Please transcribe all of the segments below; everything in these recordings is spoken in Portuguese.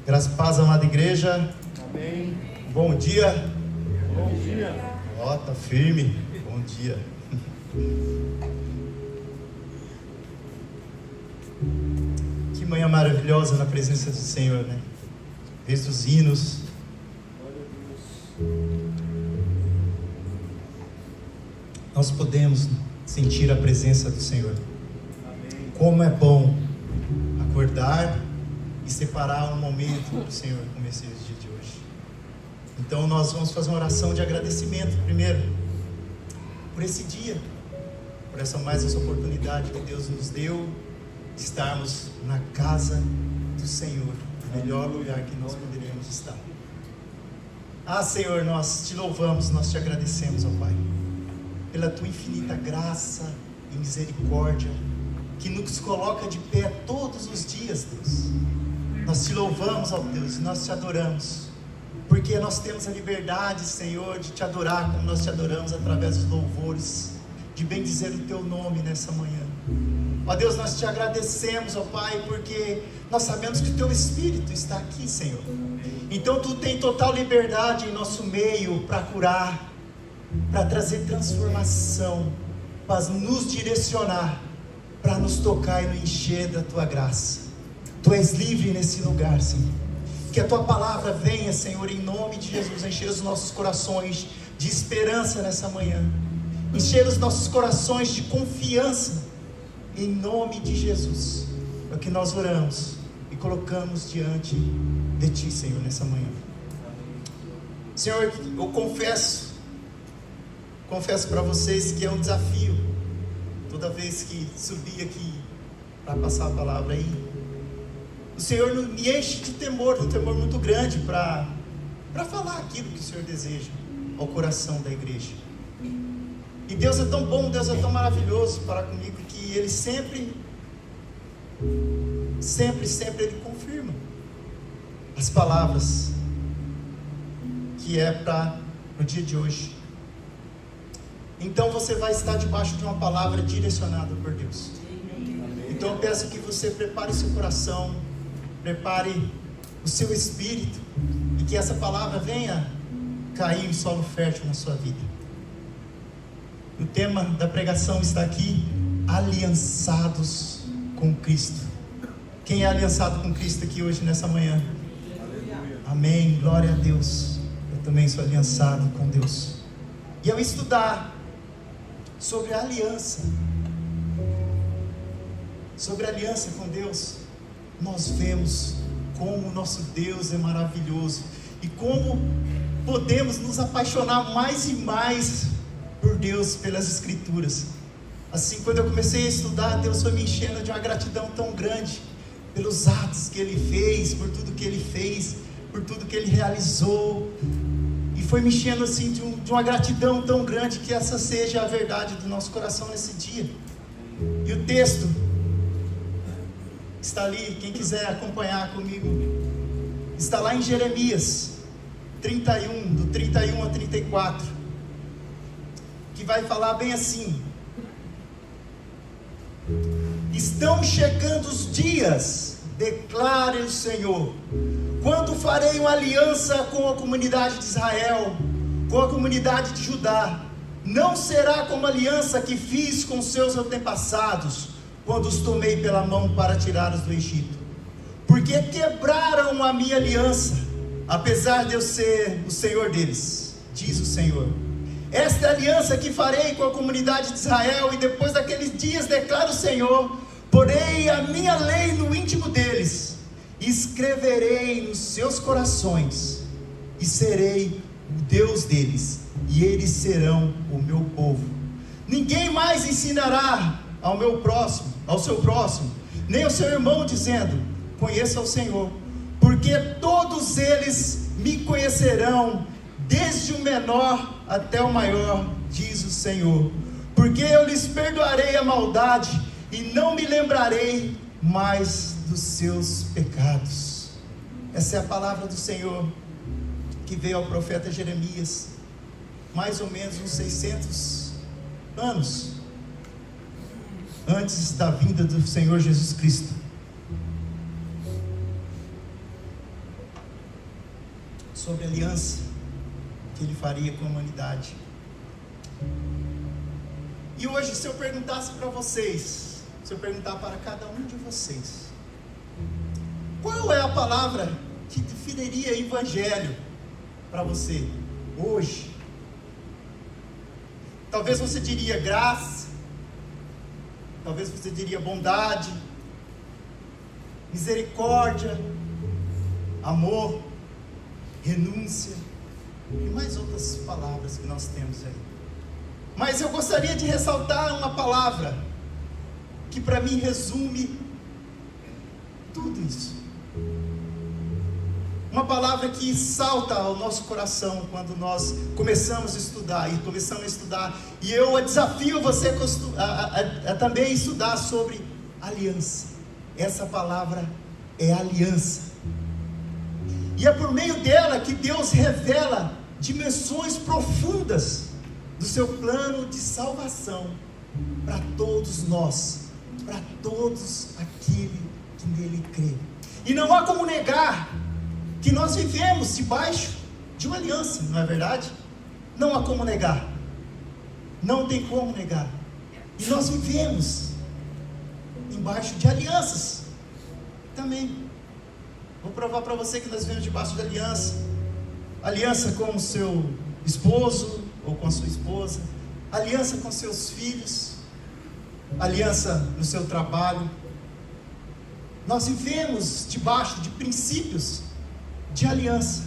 Graças e paz, amada igreja. Amém. Bom dia. Bom dia. Ó, tá firme. Bom dia. Que manhã maravilhosa na presença do Senhor, né? Vez dos hinos. Glória a Deus. Nós podemos sentir a presença do Senhor. Amém. Como é bom acordar e separar um momento para o Senhor, como esse dia de hoje. Então nós vamos fazer uma oração de agradecimento primeiro por esse dia, por essa oportunidade que Deus nos deu de estarmos na casa do Senhor, o melhor lugar que nós poderíamos estar. Ah, Senhor, nós te louvamos, nós te agradecemos, ó Pai, pela tua infinita graça e misericórdia que nos coloca de pé todos os dias, Deus. Nós te louvamos, ó Deus, e nós te adoramos, porque nós temos a liberdade, Senhor, de te adorar como nós te adoramos através dos louvores, de bendizer o teu nome nessa manhã. Ó Deus, nós te agradecemos, ó Pai, porque nós sabemos que o teu Espírito está aqui, Senhor. Então tu tem total liberdade em nosso meio para curar, para trazer transformação, para nos direcionar, para nos tocar e nos encher da tua graça. Tu és livre nesse lugar, Senhor. Que a tua palavra venha, Senhor, em nome de Jesus, encher os nossos corações de esperança nessa manhã, encher os nossos corações de confiança, em nome de Jesus. É o que nós oramos e colocamos diante de ti, Senhor, nessa manhã. Senhor, eu confesso para vocês que é um desafio toda vez que subir aqui para passar a palavra aí. O Senhor me enche de temor, um temor muito grande para falar aquilo que o Senhor deseja ao coração da igreja. E Deus é tão bom, Deus é tão maravilhoso para comigo, que Ele sempre Ele confirma as palavras que é para o dia de hoje. Então você vai estar debaixo de uma palavra direcionada por Deus. Então eu peço que você prepare seu coração, prepare o seu espírito, e que essa palavra venha cair em solo fértil na sua vida. O tema da pregação está aqui: aliançados com Cristo. Quem é aliançado com Cristo aqui hoje nessa manhã? Aleluia. Amém, glória a Deus. Eu também sou aliançado com Deus. E ao estudar sobre a aliança com Deus, nós vemos como o nosso Deus é maravilhoso e como podemos nos apaixonar mais e mais por Deus, pelas Escrituras. Assim, quando eu comecei a estudar, Deus foi me enchendo de uma gratidão tão grande pelos atos que Ele fez, por tudo que Ele fez, por tudo que Ele realizou, e foi me enchendo assim de uma gratidão tão grande, que essa seja a verdade do nosso coração nesse dia. E o texto está ali, quem quiser acompanhar comigo, está lá em Jeremias 31, do 31 a 34, que vai falar bem assim: estão chegando os dias, declare o Senhor, quando farei uma aliança com a comunidade de Israel, com a comunidade de Judá. Não será como a aliança que fiz com seus antepassados, quando os tomei pela mão para tirá-los do Egito, porque quebraram a minha aliança, apesar de eu ser o Senhor deles, diz o Senhor. Esta é a aliança que farei com a comunidade de Israel, e depois daqueles dias, declara o Senhor, porei a minha lei no íntimo deles, escreverei nos seus corações, e serei o Deus deles, e eles serão o meu povo. Ninguém mais ensinará ao seu próximo, nem ao seu irmão, dizendo: conheça o Senhor, porque todos eles me conhecerão, desde o menor até o maior, diz o Senhor, porque eu lhes perdoarei a maldade e não me lembrarei mais dos seus pecados. Essa é a palavra do Senhor que veio ao profeta Jeremias, mais ou menos uns 600 anos antes da vinda do Senhor Jesus Cristo. sobre a aliança que Ele faria com a humanidade. E hoje, se eu perguntasse para vocês, se eu perguntar para cada um de vocês, qual é a palavra que definiria evangelho para você hoje? Talvez você diria graça, talvez você diria bondade, misericórdia, amor, renúncia e mais outras palavras que nós temos aí. Mas eu gostaria de ressaltar uma palavra que para mim resume tudo isso. Uma palavra que salta ao nosso coração quando nós começamos a estudar. E eu desafio você a também estudar sobre aliança. Essa palavra é aliança. E é por meio dela que Deus revela dimensões profundas do seu plano de salvação para todos nós, para todos aquele que nele crê. E não há como negar que nós vivemos debaixo de uma aliança, não é verdade? Não há como negar, não tem como negar. E nós vivemos embaixo de alianças também. Vou provar para você que nós vivemos debaixo de aliança com o seu esposo ou com a sua esposa, aliança com seus filhos, aliança no seu trabalho. Nós vivemos debaixo de princípios de aliança.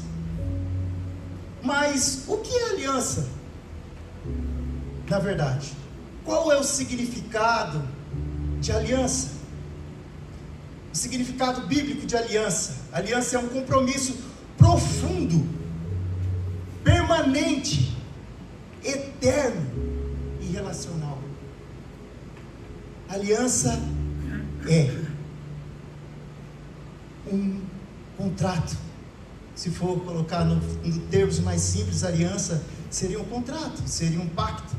Mas o que é aliança? Na verdade, qual é o significado de aliança? O significado bíblico de aliança. Aliança é um compromisso profundo, permanente, eterno e relacional. Aliança é um contrato. Se for colocar no termos mais simples, aliança seria um contrato, seria um pacto.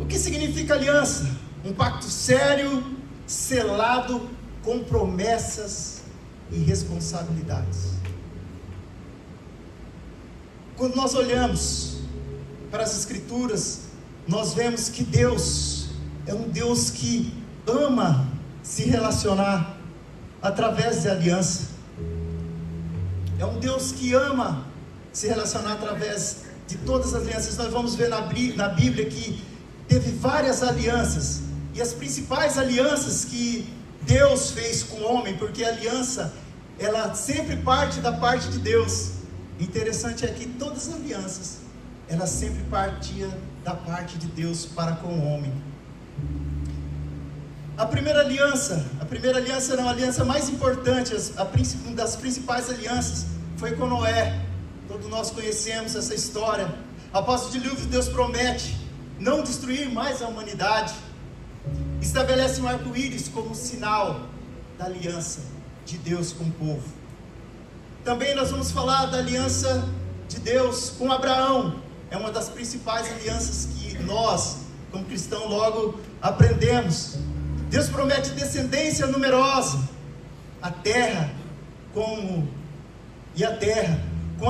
O que significa aliança? Um pacto sério, selado com promessas e responsabilidades. Quando nós olhamos para as Escrituras, nós vemos que Deus é um Deus que ama se relacionar através de aliança. É um Deus que ama se relacionar através de todas as alianças. Nós vamos ver na Bíblia que teve várias alianças, e as principais alianças que Deus fez com o homem, porque a aliança, ela sempre parte da parte de Deus. Interessante é que todas as alianças, elas sempre partiam da parte de Deus para com o homem. A primeira aliança não, a aliança mais importante, uma das principais alianças, foi com Noé. Todos nós conhecemos essa história. Após o dilúvio, Deus promete não destruir mais a humanidade. Estabelece um arco-íris como sinal da aliança de Deus com o povo. Também nós vamos falar da aliança de Deus com Abraão. É uma das principais alianças que nós, como cristãos, logo aprendemos. Deus promete descendência numerosa, a terra com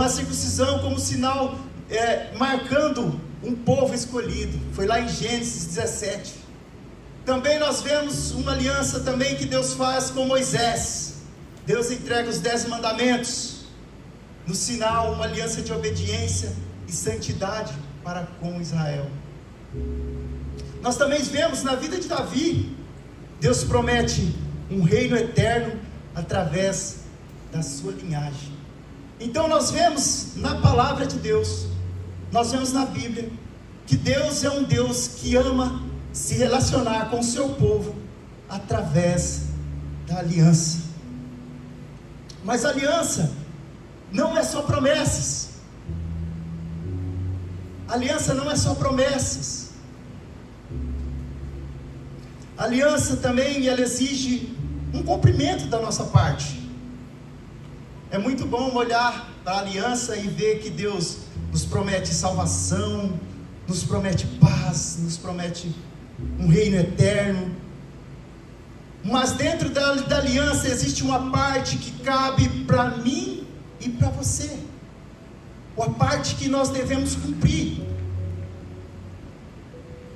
a circuncisão como sinal, marcando um povo escolhido. Foi lá em Gênesis 17. Também nós vemos uma aliança também que Deus faz com Moisés. Deus entrega os 10 mandamentos, no sinal, uma aliança de obediência e santidade para com Israel. Nós também vemos na vida de Davi, Deus promete um reino eterno através da sua linhagem. Então nós vemos na palavra de Deus, nós vemos na Bíblia, que Deus é um Deus que ama se relacionar com o seu povo através da aliança. Mas a aliança não é só promessas. A aliança não é só promessas. A aliança também, ela exige um cumprimento da nossa parte. É muito bom olhar para a aliança e ver que Deus nos promete salvação, nos promete paz, nos promete um reino eterno. Mas dentro da aliança existe uma parte que cabe para mim e para você. A parte que nós devemos cumprir.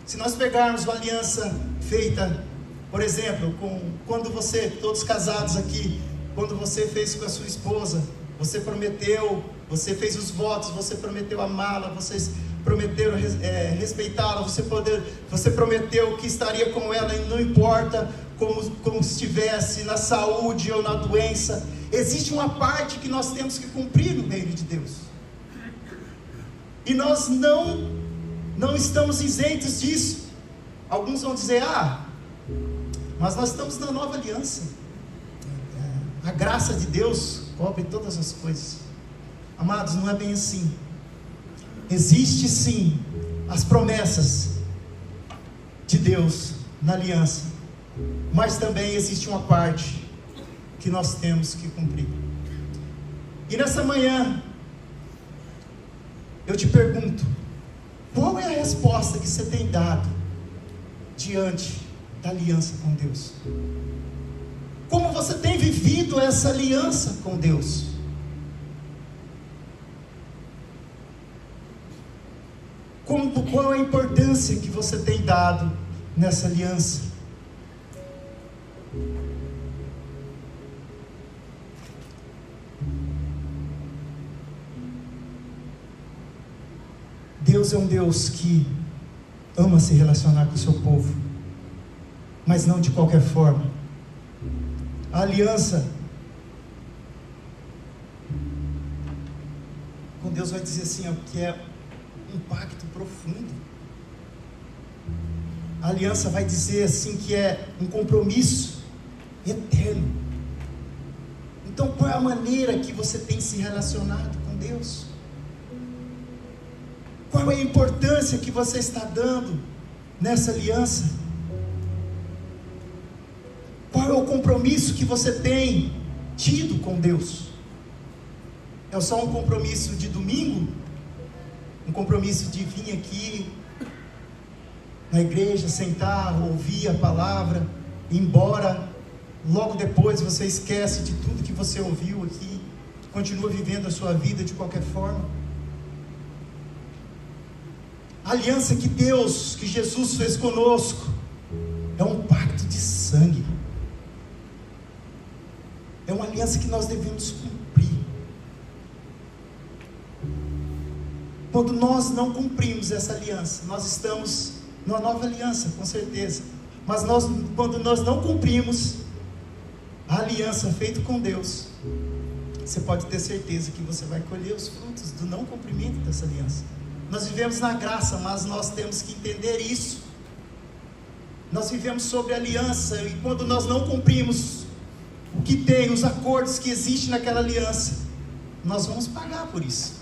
Se nós pegarmos uma aliança feita, por exemplo, quando você, todos casados aqui, quando você fez com a sua esposa, você prometeu, você fez os votos, você prometeu amá-la, vocês prometeram respeitá-la, você prometeu que estaria com ela, e não importa como estivesse, na saúde ou na doença. Existe uma parte que nós temos que cumprir no reino de Deus, e nós não estamos isentos disso. Alguns vão dizer: mas nós estamos na nova aliança, a graça de Deus cobre todas as coisas. Amados, não é bem assim. Existe sim as promessas de Deus na aliança, mas também existe uma parte que nós temos que cumprir. E nessa manhã eu te pergunto: qual é a resposta que você tem dado diante da aliança com Deus? Como você tem vivido essa aliança com Deus? Qual a importância que você tem dado nessa aliança? Deus é um Deus que ama se relacionar com o seu povo, mas não de qualquer forma. A aliança com Deus vai dizer assim, que é um pacto profundo. A aliança vai dizer assim que é um compromisso eterno. Então, qual é a maneira que você tem se relacionado com Deus? Qual é a importância que você está dando nessa aliança? Qual é o compromisso que você tem tido com Deus? É só um compromisso de domingo? Um compromisso de vir aqui na igreja, sentar, ouvir a palavra, ir embora, logo depois você esquece de tudo que você ouviu aqui, continua vivendo a sua vida de qualquer forma? A aliança que Deus, que Jesus fez conosco, é um pacto de sangue, é uma aliança que nós devemos cumprir. Quando nós não cumprimos essa aliança, nós estamos numa nova aliança, com certeza, mas quando nós não cumprimos a aliança feita com Deus, você pode ter certeza que você vai colher os frutos do não cumprimento dessa aliança. Nós vivemos na graça, mas nós temos que entender isso. Nós vivemos sobre aliança, e quando nós não cumprimos o que tem, os acordos que existem naquela aliança, nós vamos pagar por isso.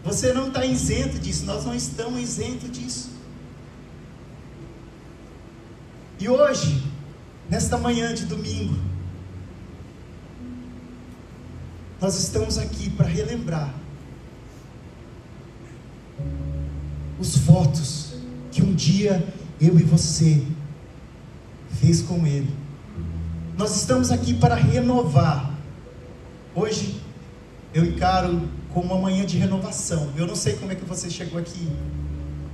Você não está isento disso, nós não estamos isentos disso. E hoje, nesta manhã de domingo, nós estamos aqui para relembrar os votos que um dia eu e você fez com Ele. Nós estamos aqui para renovar. Hoje eu encaro como uma manhã de renovação. Eu não sei como é que você chegou aqui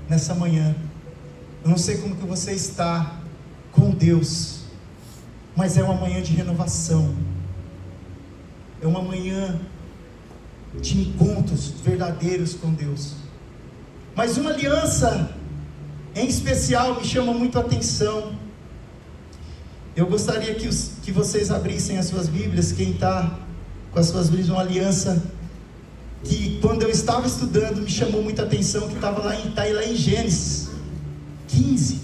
nessa manhã, eu não sei como que você está com Deus, mas é uma manhã de renovação, é uma manhã de encontros verdadeiros com Deus. Mas uma aliança em especial me chama muito a atenção. Eu gostaria que vocês abrissem as suas Bíblias. Quem está com as suas Bíblias, uma aliança que quando eu estava estudando me chamou muita atenção, que está lá em Gênesis 15.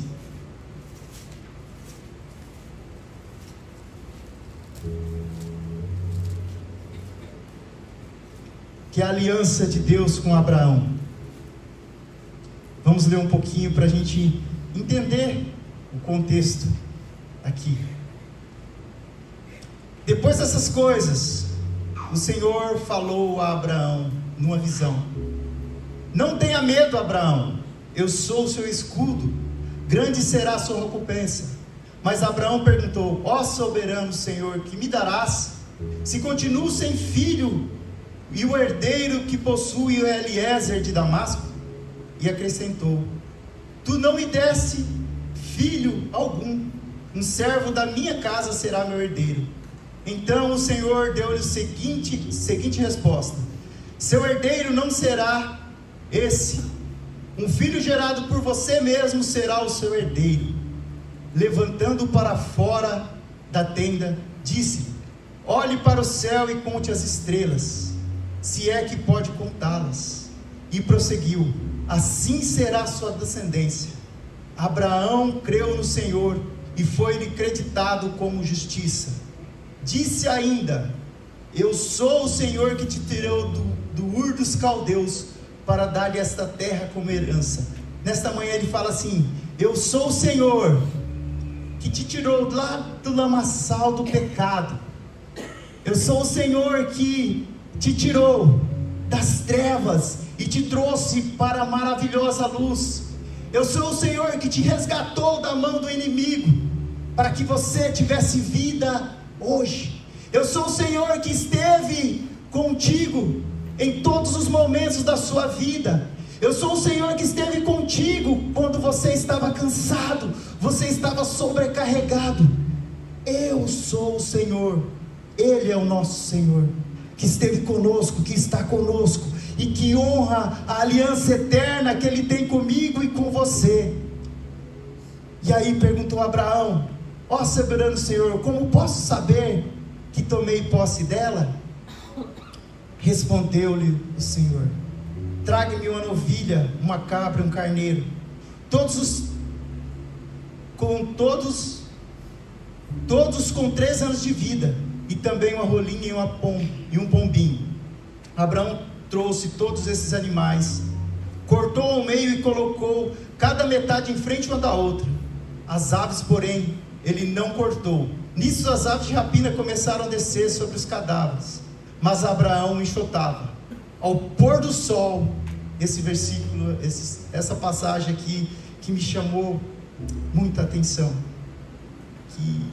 Que é a aliança de Deus com Abraão. Vamos ler um pouquinho para a gente entender o contexto aqui. Depois dessas coisas, o Senhor falou a Abraão numa visão: não tenha medo, Abraão, eu sou o seu escudo, grande será a sua recompensa. Mas Abraão perguntou: ó soberano Senhor, que me darás, se continuo sem filho, e o herdeiro que possui o Eliezer de Damasco? E acrescentou: tu não me deste filho algum, um servo da minha casa será meu herdeiro. Então o Senhor deu-lhe a seguinte resposta: seu herdeiro não será esse, um filho gerado por você mesmo será o seu herdeiro. Levantando para fora da tenda, disse-lhe: olhe para o céu e conte as estrelas, se é que pode contá-las. E prosseguiu: assim será sua descendência. Abraão creu no Senhor e foi-lhe creditado como justiça. Disse ainda: eu sou o Senhor que te tirou do Ur dos Caldeus para dar-lhe esta terra como herança. Nesta manhã ele fala assim: eu sou o Senhor que te tirou lá do lamaçal do pecado. Eu sou o Senhor que te tirou das trevas e te trouxe para a maravilhosa luz. Eu sou o Senhor que te resgatou da mão do inimigo, para que você tivesse vida hoje. Eu sou o Senhor que esteve contigo em todos os momentos da sua vida. Eu sou o Senhor que esteve contigo quando você estava cansado, você estava sobrecarregado. Eu sou o Senhor. Ele é o nosso Senhor, que esteve conosco, que está conosco e que honra a aliança eterna que Ele tem comigo e com você. E aí perguntou Abraão: ó soberano Senhor, como posso saber que tomei posse dela? Respondeu-lhe o Senhor: traga-me uma novilha, uma cabra, um carneiro, todos com 3 anos de vida, e também uma rolinha e um pombinho. Abraão trouxe todos esses animais, cortou ao meio e colocou cada metade em frente uma da outra. As aves, porém, ele não cortou. Nisso as aves de rapina começaram a descer sobre os cadáveres, mas Abraão enxotava. Ao pôr do sol, esse versículo, essa passagem aqui, que me chamou muita atenção, que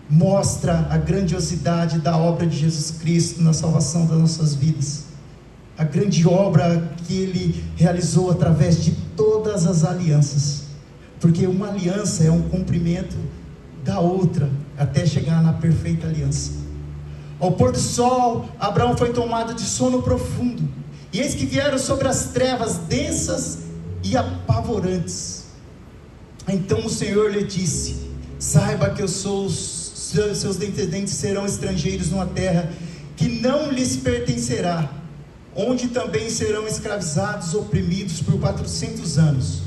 mostra a grandiosidade da obra de Jesus Cristo na salvação das nossas vidas, a grande obra que Ele realizou através de todas as alianças, porque uma aliança é um cumprimento da outra, até chegar na perfeita aliança. Ao pôr do sol, Abraão foi tomado de sono profundo, e eis que vieram sobre as trevas densas e apavorantes. Então o Senhor lhe disse: saiba que eu sou seus descendentes serão estrangeiros numa terra que não lhes pertencerá, onde também serão escravizados, oprimidos por 400 anos.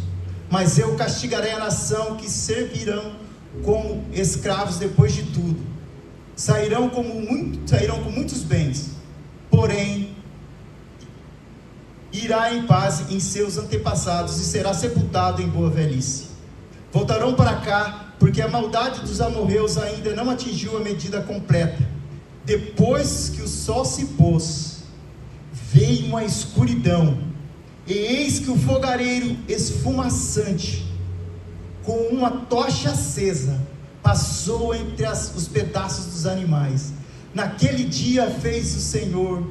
Mas eu castigarei a nação que servirão como escravos depois de tudo. Sairão com muitos bens, porém irá em paz em seus antepassados e será sepultado em boa velhice. Voltarão para cá, porque a maldade dos amorreus ainda não atingiu a medida completa. Depois que o sol se pôs, veio uma escuridão, e eis que o fogareiro esfumaçante, com uma tocha acesa, passou entre os pedaços dos animais. Naquele dia fez o Senhor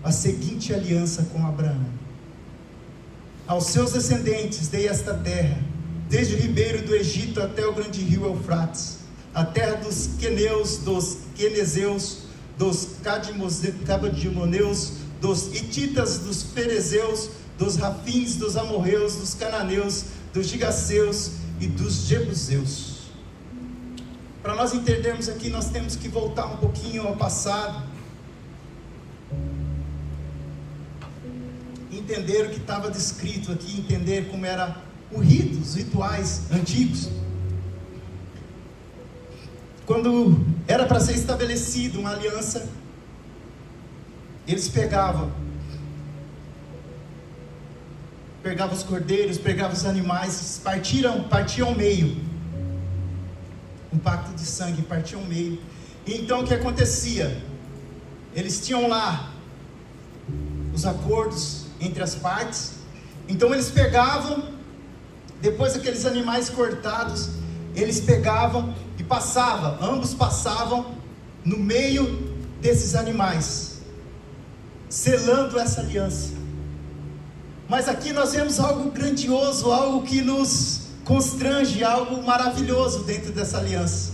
a seguinte aliança com Abraão: aos seus descendentes dei esta terra, desde o ribeiro do Egito até o grande rio Eufrates, a terra dos queneus, dos quenezeus, dos cadimoneus, dos hititas, dos ferezeus, dos rafins, dos amorreus, dos cananeus, dos gigaseus e dos jebuseus. Para nós entendermos aqui, nós temos que voltar um pouquinho ao passado, entender o que estava descrito aqui, entender como era o rito, os rituais antigos. Quando era para ser estabelecida uma aliança, eles pegavam os cordeiros, pegavam os animais, partiam ao meio, um pacto de sangue, partiam ao meio. E então o que acontecia? Eles tinham lá os acordos entre as partes. Então eles pegavam, depois daqueles animais cortados, eles pegavam e ambos passavam no meio desses animais, selando essa aliança. Mas aqui nós vemos algo grandioso, algo que nos constrange, algo maravilhoso dentro dessa aliança.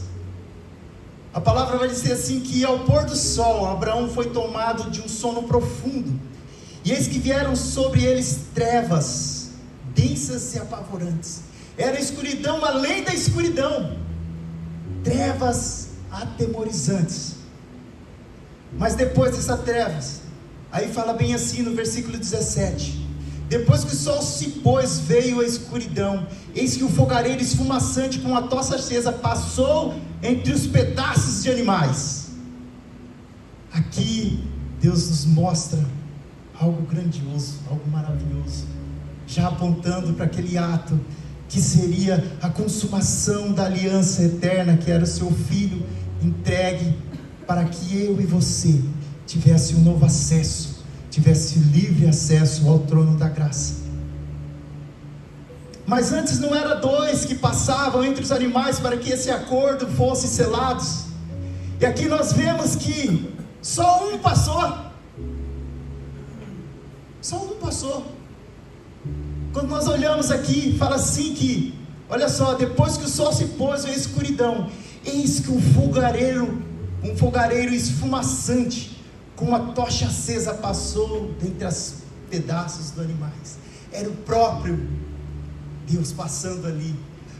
A palavra vai dizer assim, que ao pôr do sol, Abraão foi tomado de um sono profundo, e eis que vieram sobre eles trevas, densas e apavorantes. Era escuridão além da escuridão, trevas atemorizantes. Mas depois dessas trevas, aí fala bem assim no versículo 17: depois que o sol se pôs, veio a escuridão, eis que o fogareiro esfumaçante com a tocha acesa passou entre os pedaços de animais. Aqui Deus nos mostra algo grandioso, algo maravilhoso, já apontando para aquele ato que seria a consumação da aliança eterna, que era o seu Filho entregue para que eu e você tivesse um novo acesso, tivesse livre acesso ao trono da graça. Mas antes não era dois que passavam entre os animais para que esse acordo fosse selado. E aqui nós vemos que só um passou. Só um passou. Quando nós olhamos aqui, fala assim que, olha só, depois que o sol se pôs, veio a escuridão, eis que um fogareiro esfumaçante com a tocha acesa passou dentre os pedaços dos animais. Era o próprio Deus passando ali,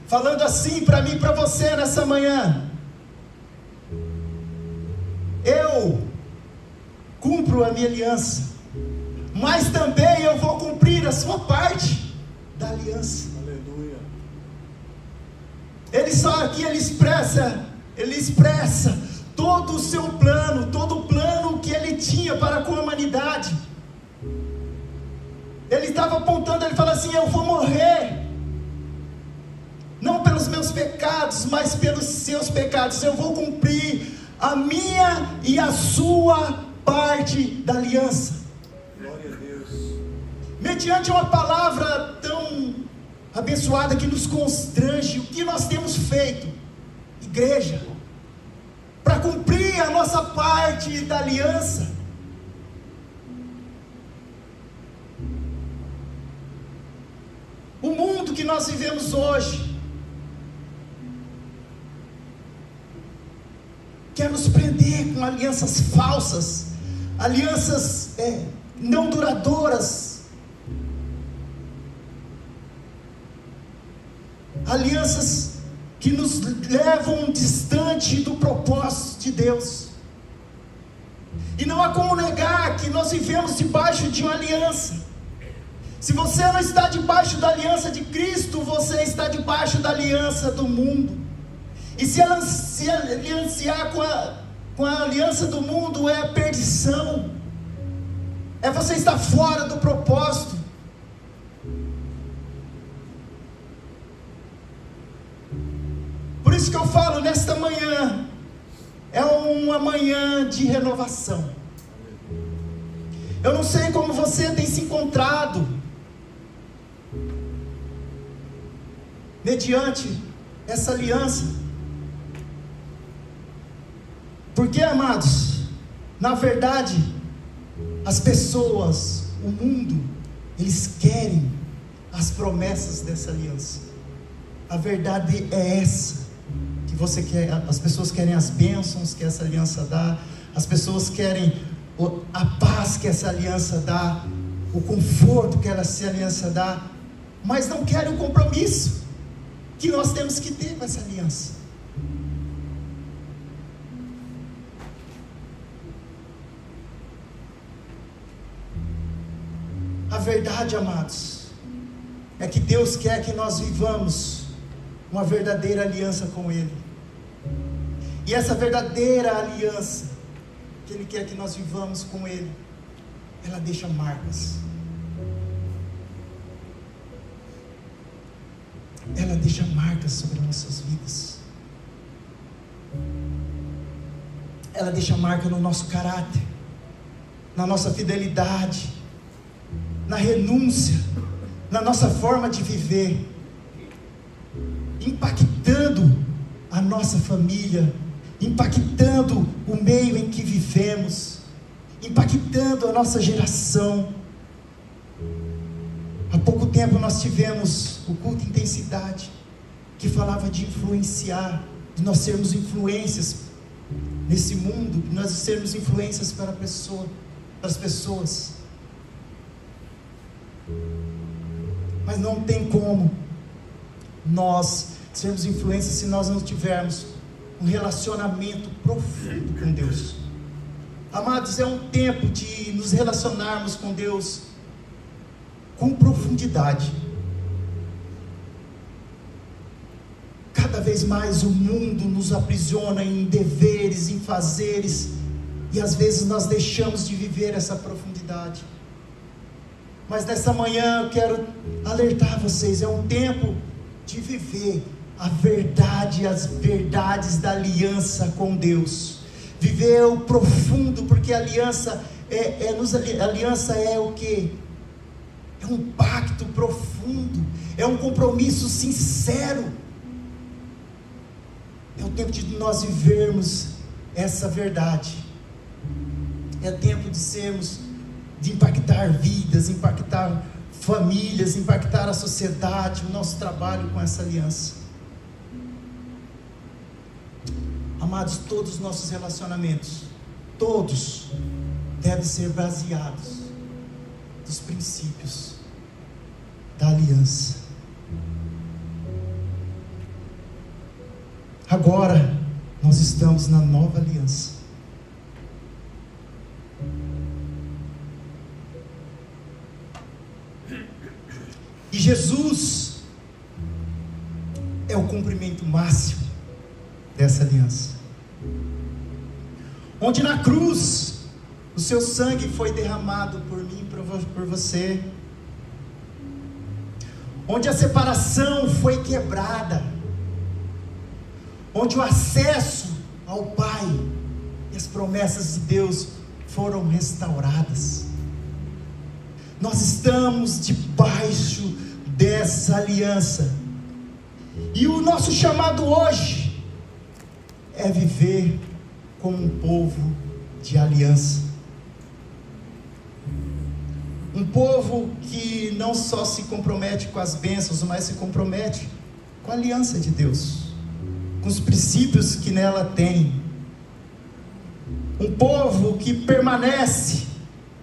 falando assim para mim e para você nessa manhã: eu cumpro a minha aliança, mas também eu vou cumprir a sua parte da aliança. Aleluia. Ele só aqui, ele expressa todo o seu plano, todo o plano que ele tinha para com a humanidade. Ele estava apontando, ele fala assim: eu vou morrer, não pelos meus pecados, mas pelos seus pecados. Eu vou cumprir a minha e a sua parte da aliança. Glória a Deus. Mediante uma palavra tão abençoada que nos constrange, o que nós temos feito, igreja, para cumprir a nossa parte da aliança? O mundo que nós vivemos hoje quer nos prender com alianças falsas, alianças não duradouras, alianças que nos levam distante do propósito de Deus. E não há como negar que nós vivemos debaixo de uma aliança. Se você não está debaixo da aliança de Cristo, você está debaixo da aliança do mundo. E se aliançar com a aliança do mundo é perdição, é você estar fora do propósito. Por isso que eu falo, nesta manhã é uma manhã de renovação. Eu não sei como você tem se encontrado mediante essa aliança. Porque, amados, na verdade, as pessoas, o mundo, eles querem as promessas dessa aliança. A verdade é essa, que você quer. As pessoas querem as bênçãos que essa aliança dá, as pessoas querem a paz que essa aliança dá, o conforto que essa aliança dá, mas não querem o compromisso que nós temos que ter com essa aliança. A verdade, amados, é que Deus quer que nós vivamos uma verdadeira aliança com Ele. E essa verdadeira aliança que Ele quer que nós vivamos com Ele, ela deixa marcas. Ela deixa marcas sobre nossas vidas. Ela deixa marca no nosso caráter, na nossa fidelidade, na renúncia, na nossa forma de viver, impactando nossa família, impactando o meio em que vivemos, impactando a nossa geração. Há pouco tempo nós tivemos o culto Intensidade, que falava de influenciar, de nós sermos influências nesse mundo, de nós sermos influências para as pessoas. Mas não tem como nós sermos influências se nós não tivermos um relacionamento profundo com Deus. Amados, é um tempo de nos relacionarmos com Deus com profundidade. Cada vez mais o mundo nos aprisiona em deveres, em fazeres, e às vezes nós deixamos de viver essa profundidade. Mas nessa manhã eu quero alertar vocês, é um tempo de viver a verdade, as verdades da aliança com Deus. Viver o profundo, porque a aliança aliança é o quê? É um pacto profundo, é um compromisso sincero. É o tempo de nós vivermos essa verdade. É tempo de impactar vidas, impactar famílias, impactar a sociedade, o nosso trabalho com essa aliança. Amados, todos os nossos relacionamentos, todos, devem ser baseados nos princípios da aliança. Agora, nós estamos na nova aliança. E Jesus é o cumprimento máximo dessa aliança. Onde na cruz, o seu sangue foi derramado por mim e por você. Onde a separação foi quebrada. Onde o acesso ao Pai e as promessas de Deus foram restauradas. Nós estamos debaixo dessa aliança. E o nosso chamado hoje é viver como um povo de aliança. Um povo que não só se compromete com as bênçãos, mas se compromete com a aliança de Deus, com os princípios que nela tem. Um povo que permanece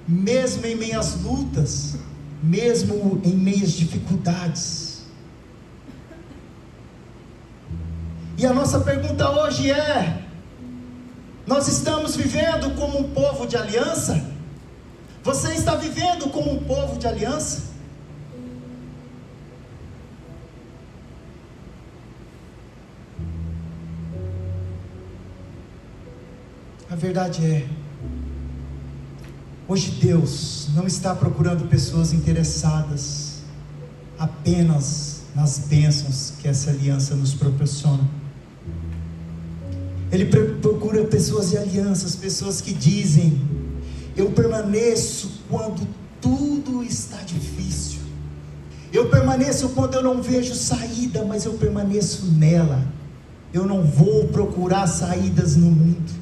mesmo em meio às lutas, mesmo em meio às dificuldades. E a nossa pergunta hoje é: nós estamos vivendo como um povo de aliança? Você está vivendo como um povo de aliança? A verdade é, hoje Deus não está procurando pessoas interessadas apenas nas bênçãos que essa aliança nos proporciona. Ele procura pessoas de alianças, pessoas que dizem: eu permaneço quando tudo está difícil, eu permaneço quando eu não vejo saída, mas eu permaneço nela. Eu não vou procurar saídas no mundo.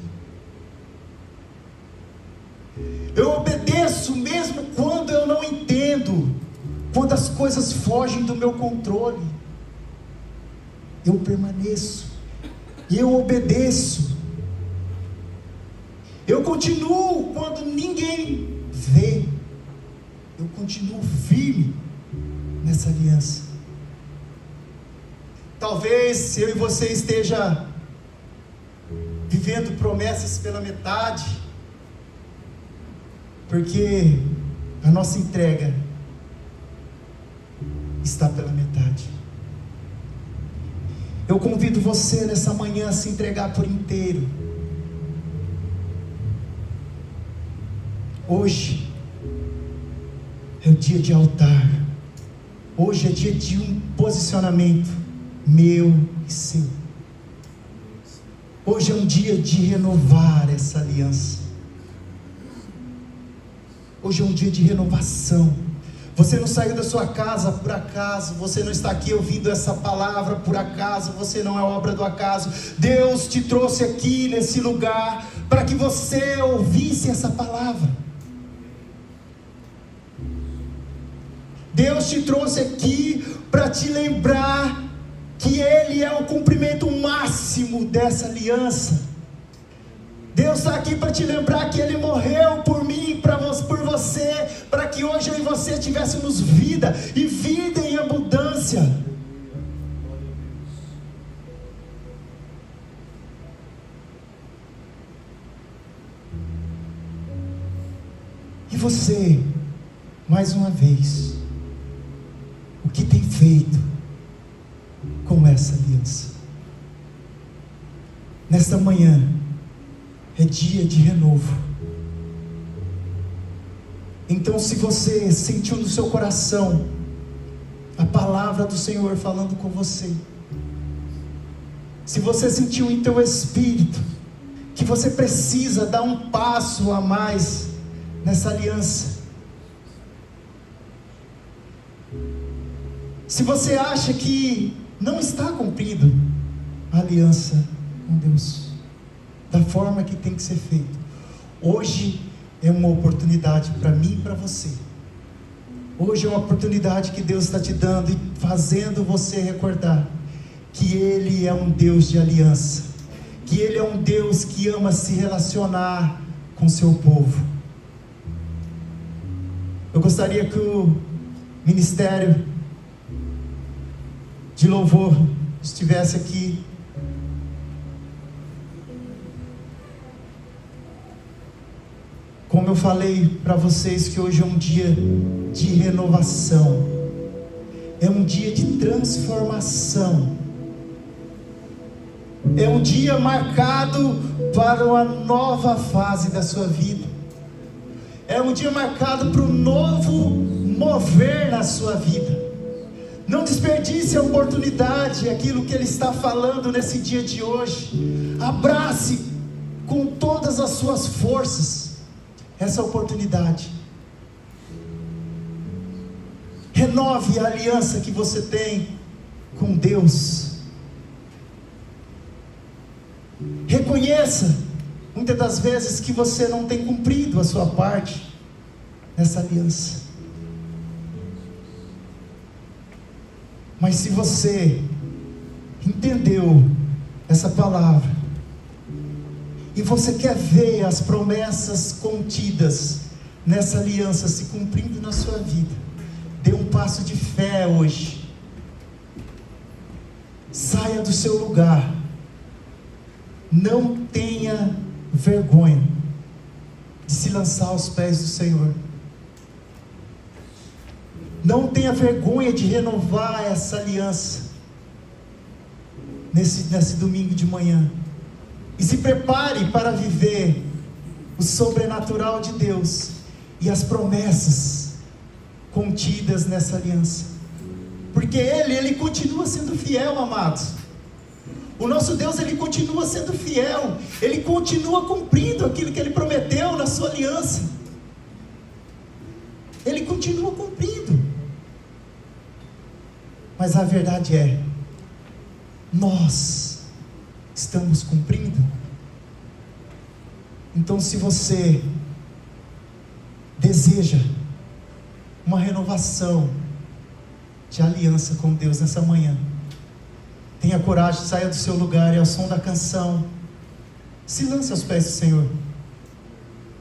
Eu obedeço mesmo quando eu não entendo, quando as coisas fogem do meu controle. Eu permaneço, eu obedeço, eu continuo quando ninguém vê, eu continuo firme nessa aliança. Talvez eu e você esteja vivendo promessas pela metade, porque a nossa entrega está pela metade. Eu convido você nessa manhã a se entregar por inteiro. Hoje é o dia de altar. Hoje é dia de um posicionamento meu e seu. Hoje é um dia de renovar essa aliança. Hoje é um dia de renovação. Você não saiu da sua casa por acaso, você não está aqui ouvindo essa palavra por acaso, você não é obra do acaso. Deus te trouxe aqui nesse lugar para que você ouvisse essa palavra. Deus te trouxe aqui para te lembrar que Ele é o cumprimento máximo dessa aliança. Deus está aqui para te lembrar que Ele morreu por mim, por você, para que hoje eu e você tivéssemos vida, e vida em abundância. E você, mais uma vez, o que tem feito com essa aliança? Nesta manhã é dia de renovo. Então, se você sentiu no seu coração a palavra do Senhor falando com você, se você sentiu em teu espírito que você precisa dar um passo a mais nessa aliança, se você acha que não está cumprindo a aliança com Deus da forma que tem que ser feito, hoje é uma oportunidade para mim e para você. Hoje é uma oportunidade que Deus está te dando e fazendo você recordar que Ele é um Deus de aliança, que Ele é um Deus que ama se relacionar com seu povo. Eu gostaria que o ministério de louvor estivesse aqui. Como eu falei para vocês, que hoje é um dia de renovação, é um dia de transformação, é um dia marcado para uma nova fase da sua vida, é um dia marcado para um novo mover na sua vida. Não desperdice a oportunidade, aquilo que Ele está falando nesse dia de hoje. Abrace com todas as suas forças essa oportunidade. Renove a aliança que você tem com Deus. Reconheça, muitas das vezes, que você não tem cumprido a sua parte nessa aliança. Mas se você entendeu essa palavra, e você quer ver as promessas contidas nessa aliança se cumprindo na sua vida, dê um passo de fé hoje. Saia do seu lugar. Não tenha vergonha de se lançar aos pés do Senhor. Não tenha vergonha de renovar essa aliança nesse domingo de manhã. E se prepare para viver o sobrenatural de Deus e as promessas contidas nessa aliança. Porque Ele continua sendo fiel, amados. O nosso Deus, Ele continua sendo fiel. Ele continua cumprindo aquilo que Ele prometeu na sua aliança. Ele continua cumprindo. Mas a verdade é, nós estamos cumprindo? Então, se você deseja uma renovação de aliança com Deus nessa manhã, tenha coragem, saia do seu lugar e ao som da canção, se lance aos pés do Senhor.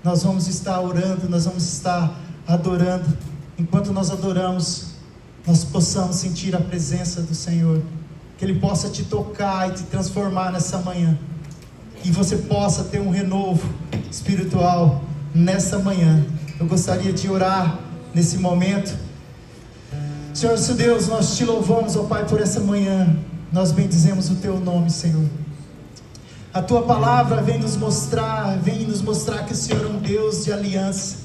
Nós vamos estar orando, nós vamos estar adorando. Enquanto nós adoramos, nós possamos sentir a presença do Senhor, que Ele possa te tocar e te transformar nessa manhã, e você possa ter um renovo espiritual nessa manhã. Eu gostaria de orar nesse momento. Senhor, nosso Deus, nós te louvamos, ó Pai, por essa manhã. Nós bendizemos o Teu nome, Senhor. A Tua palavra vem nos mostrar que o Senhor é um Deus de aliança,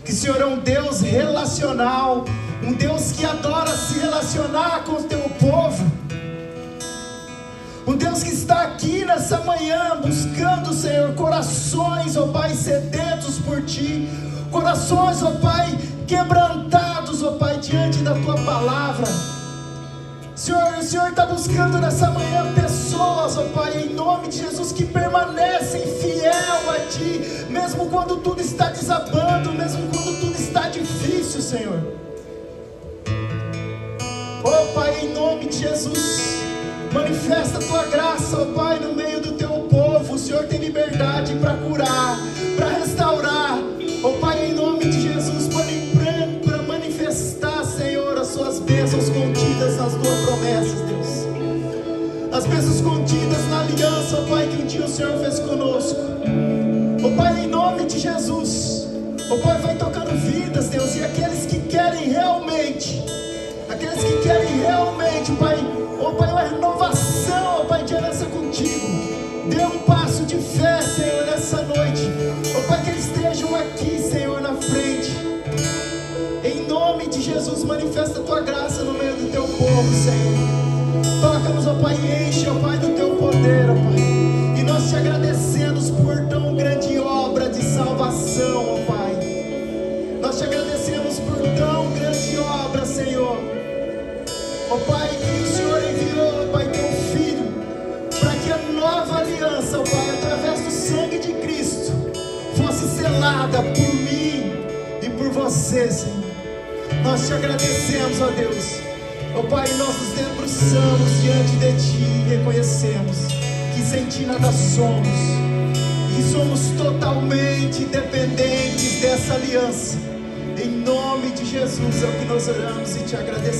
que o Senhor é um Deus relacional, um Deus que adora se relacionar com o Teu povo. Um Deus que está aqui nessa manhã buscando, Senhor, corações, ó Pai, sedentos por Ti, corações, ó Pai, quebrantados, ó Pai, diante da Tua palavra. Senhor, o Senhor está buscando nessa manhã pessoas, ó Pai, em nome de Jesus, que permanecem fiel a Ti, mesmo quando tudo está desabando, mesmo quando tudo está difícil, Senhor. Ó Pai, em nome de Jesus, manifesta a Tua graça, ó Pai, no meio do Teu povo. O Senhor tem liberdade para curar, para restaurar, ó Pai, em nome de Jesus, para manifestar, Senhor, as Suas bênçãos contidas nas Tuas promessas, Deus. As bênçãos contidas na aliança, ó Pai, que um dia o Senhor fez conosco. Ó Pai, em nome de Jesus, ó Pai, vai tocando vidas, Deus, e aqueles que querem realmente, Pai, ó Pai, uma renovação, ó Pai, de aliança contigo, dê um passo de fé, Senhor, nessa noite, ó Pai, que eles estejam aqui, Senhor, na frente, em nome de Jesus. Manifesta a Tua graça no meio do Teu povo, Senhor. Toca-nos, ó Pai, enche, ó Pai, do Teu poder, ó Pai, e nós te agradecemos por tão grande obra de salvação, ó Pai. Nós te agradecemos por tão grande obra, Senhor, ó Pai, que o Senhor enviou, ó Pai, Teu Filho, para que a nova aliança, ó Pai, através do sangue de Cristo, fosse selada por mim e por você, Senhor. Nós te agradecemos, ó Deus, ó Pai, nós nos debruçamos diante de Ti e reconhecemos que sem Ti nada somos, e somos totalmente dependentes dessa aliança. Em nome de Jesus é o que nós oramos e Te agradecemos.